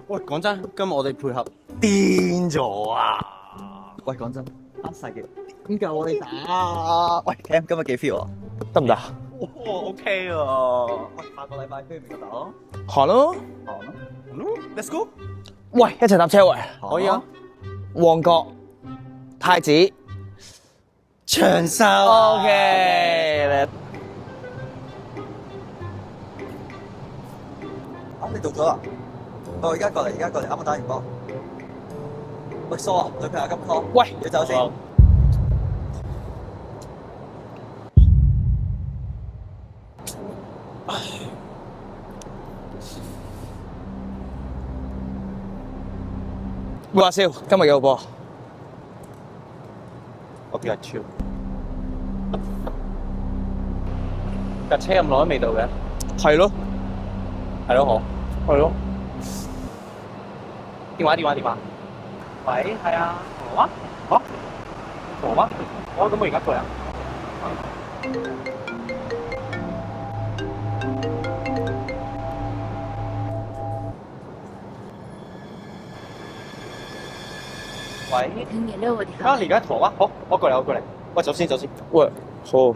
喂，講真，今日我哋配合癲咗啊！喂，講真，黑晒嘅點夠我哋打啊？喂 Cam 今日幾 feel 啊？得唔得？哇，OK 啊！喂，下個禮拜飛唔飛得咯？行咯。好啦， Let's go！喂，一齊搭車喂。可以啊。旺角、太子。長沙。 OK。啊，你到咗啦？我而家過嚟，啱啱打完波。喂，疏啊，女朋友咁拖。喂，要走先。喂，阿少，今日幾號波？我叫阿超。架車咁耐都未到嘅。係咯。係咯，嗬。係咯。電話。喂，係啊，婆啊？嚇？婆啊？哦，咁我而家過嚟啊。喂，能联络我的啊，你而家婆啊？好，我過嚟。喂，走先。喂，好。